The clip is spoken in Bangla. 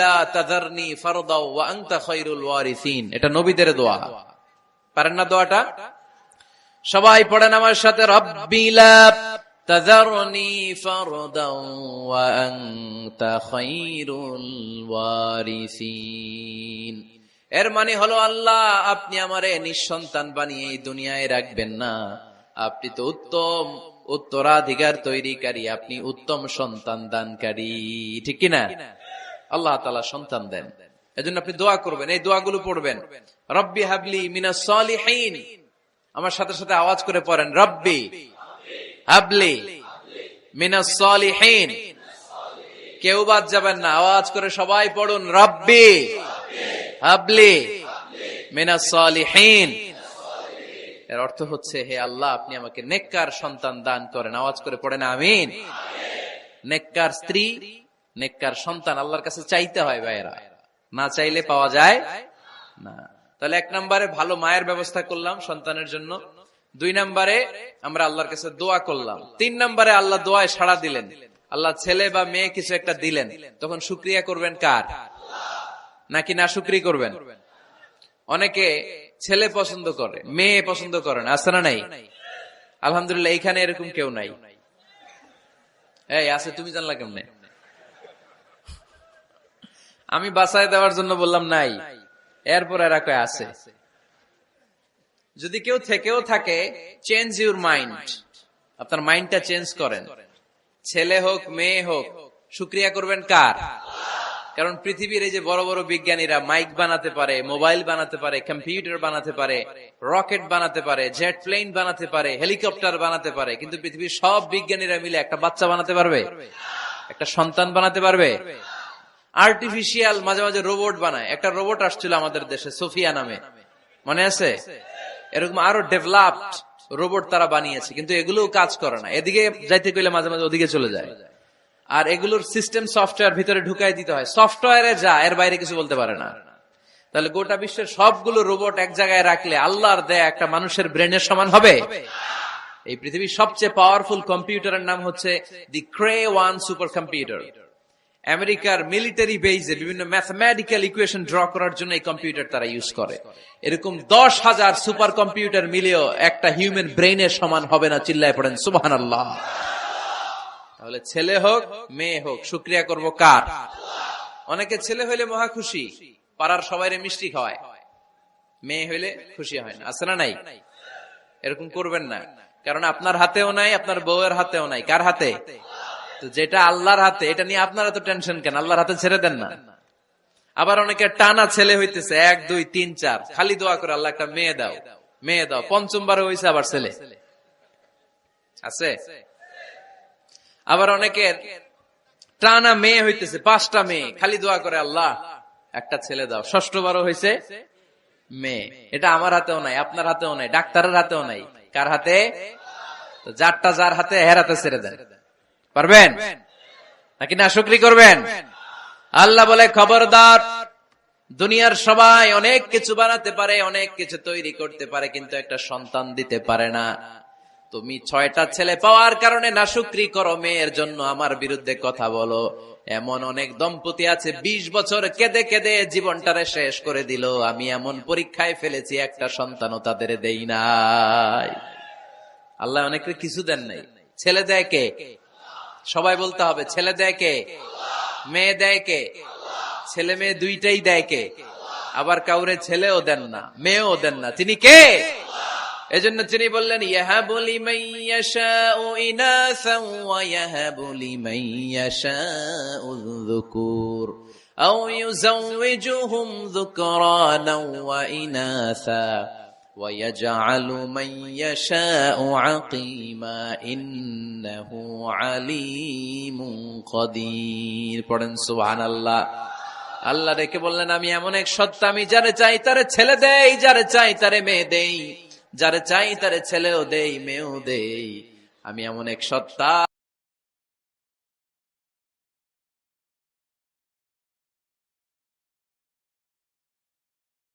লা তাযারনি ফারদা ওয়া আনতা খায়রুল ওয়ারিসিন, এটা নবীদের দোয়া। পারেন না দোয়াটা? সবাই পড়েন আমার সাথে, রব্বি লা তাযারনি ফারদা ওয়া আনতা খায়রুল ওয়ারিসিন। এর মানে হলো, আল্লাহ আপনি আমারে নিঃসন্তান বানিয়ে এই দুনিয়ায় রাখবেন না, আপনি তো উত্তম উত্তরাধিকার তৈরিকারী, আপনি উত্তম সন্তান দানকারী, ঠিক কিনা? আল্লাহ তাআলা সন্তান দেন, এজন্য আপনি দোয়া করবেন, এই দোয়াগুলো পড়বেন। রব্বি হাবলি মিনাস সালিহিন, আমার সাথে সাথে আওয়াজ করে পড়েন, রব্বি হাবলি মিনাস সালিহিন। কেউ বাদ যাবেন না, আওয়াজ করে সবাই পড়ুন, রব্বি হাবলি মিনাস সালিহিন। এর অর্থ হচ্ছে, হে আল্লাহ আপনি আমাকে নেককার সন্তান দান করেন। আওয়াজ করে পড়েন আমিন। নেককার স্ত্রী, নেককার সন্তান আল্লাহর কাছে চাইতে হয় ভাইয়েরা, না চাইলে পাওয়া যায় না। তাহলে 1 নম্বরে ভালো মায়ের ব্যবস্থা করলাম সন্তানের জন্য, 2 নম্বরে আমরা আল্লাহর কাছে দোয়া করলাম, 3 নম্বরে আল্লাহ দোয়ায় সাড়া দিলেন, আল্লাহ ছেলে বা মেয়ে কিছু একটা দিলেন, তখন শুকরিয়া করবেন কার? নাকি না শুকরি করবেন? অনেকে ছেলে পছন্দ করে, মেয়ে পছন্দ করেন, আছে না নাই? আলহামদুলিল্লাহ এইখানে এরকম কেউ নাই। এই আছে, তুমি জানলা কেমনে? আমি বাঁচায় দেওয়ার জন্য বললাম নাই, এরপর এরা কয় আছে। যদি কেউ থেকেও থাকে, চেঞ্জ ইউর মাইন্ড, আপনার মাইন্ডটা চেঞ্জ করেন। ছেলে হোক মেয়ে হোক, শুকরিয়া করবেন কার? কারণ পৃথিবীর এই যে বড় বড় বিজ্ঞানীরা মাইক বানাতে পারে, মোবাইল বানাতে পারে, কম্পিউটার বানাতে পারে, রকেট বানাতে পারে, জেট প্লেন বানাতে পারে, হেলিকপ্টার বানাতে পারে, কিন্তু পৃথিবীর সব বিজ্ঞানীরা মিলে একটা বাচ্চা বানাতে পারবে? একটা সন্তান বানাতে পারবে? আর্টিফিশিয়াল মাঝে মাঝে রোবট বানায়। একটা রোবট আসছিল আমাদের দেশে, সোফিয়া নামে, মনে আছে? এরকম আরো ডেভেলপড রোবট তারা বানিয়েছে, কিন্তু এগুলোও কাজ করে না। এদিকে যাইতে গেলে মাঝে মাঝে ওদিকে চলে যায়। আর এগুলোর সিস্টেম সফটওয়্যার ভিতরে ঢুকাই দিতে হয়, সফটওয়্যারে যা, এর বাইরে কিছু বলতে পারে না। তাহলে গোটা বিশ্বের সবগুলো রোবট এক জায়গায় রাখলে আল্লাহর দেয়া একটা মানুষের ব্রেনের সমান হবে? এই পৃথিবীর সবচেয়ে পাওয়ারফুল কম্পিউটারের নাম হচ্ছে দি ক্রে-1 সুপার কম্পিউটার। আমেরিকার মিলিটারি বেজে বিভিন্ন ম্যাথমেটিক্যাল ইকুয়েশন ড্র করার জন্য এই কম্পিউটার তারা ইউজ করে। এরকম 10,000 সুপার কম্পিউটার মিলেও একটা হিউম্যান ব্রেইনের সমান হবে না। চিল্লায় পড়েন সুবহানাল্লাহ। তাহলে ছেলে হোক মেয়ে হোক, শুকরিয়া করব কার? অনেকে ছেলে হইলে মহা খুশি, পাড়ার সবাইরে মিষ্টি খাওয়ায়, মেয়ে হইলে খুশি হয় না, আছে না নাই? এরকম করবেন না, কারণ আপনার হাতেও নাই, আপনার বউয়ের হাতেও নাই। কার হাতে? তো যেটা আল্লাহর হাতে, এটা নিয়ে আপনারা তো টেনশন কেন? আল্লাহর হাতে ছেড়ে দেন না। আবার অনেকে টানা ছেলে হইতেছে 1, 2, 3, 4, খালি দোয়া করে আল্লাহ একটা মেয়ে দাও, মেয়ে দাও। 5ম বারে হইছে আবার ছেলে, আছে? আবার অনেকের টানা মেয়ে হইতেছে, 5টা মেয়ে, খালি দোয়া করে আল্লাহ একটা ছেলে দাও। 6ষ্ঠ বারও হয়েছে মেয়ে। এটা আমার হাতেও নাই, আপনার হাতেও নাই, ডাক্তারের হাতেও নাই। কার হাতে? তো যারটা যার হাতে, হের হাতে ছেড়ে দেন। পারবেন নাকি না শুকরি করবেন? আল্লাহ বলে, খবরদার, দুনিয়ার সবাই অনেক কিছু বানাতে পারে, অনেক কিছু তৈরি করতে পারে, কিন্তু একটা সন্তান দিতে পারে না। তুমি 6টা ছেলে পাওয়ার কারণে নাশুকরি করো, মেয়ের জন্য আমার বিরুদ্ধে কথা বলো। এমন অনেক দম্পতি আছে 20 বছর কেঁদে কেঁদে জীবনটারে শেষ করে দিল। আমি এমন পরীক্ষায় ফেলেছি, একটা সন্তানও তাদের দেই নাই। আল্লাহ অনেকের কিছু দেন নাই। ছেলে দেয় কে? সবাই বলতে হবে, ছেলে দেয় কে? মেয়ে দেয় কে? ছেলে মেয়ে দুইটাই দেয় কে? আবার কাউরে ছেলেও দেন না, মেয়েও দেন না, তিনি কে? এজন্য তিনি বললেন, ইয়াহাবু লিমান ইয়াশাউ ইনাসা ওয়া ইয়াহাবু লিমান ইয়াশাউ যুকুর আও ইউযাওয়িজুহুম যুকরানা ওয়া ইনাসা ওয়া ইয়াজআলু মান ইয়াশাউ আকীমা ইন্নাহু আলীমুন কাদির। পড়েন সুবহানাল্লাহ। আল্লাহ রেখে বললেন, আমি এমন এক সত্তা, আমি যারে চাই তারে ছেলে দেই, যারে চাই তারে মেয়ে দেই, যারে চাই তারে ছেলেও দেই, মেয়েও দেই। আমি এমন এক সত্তা।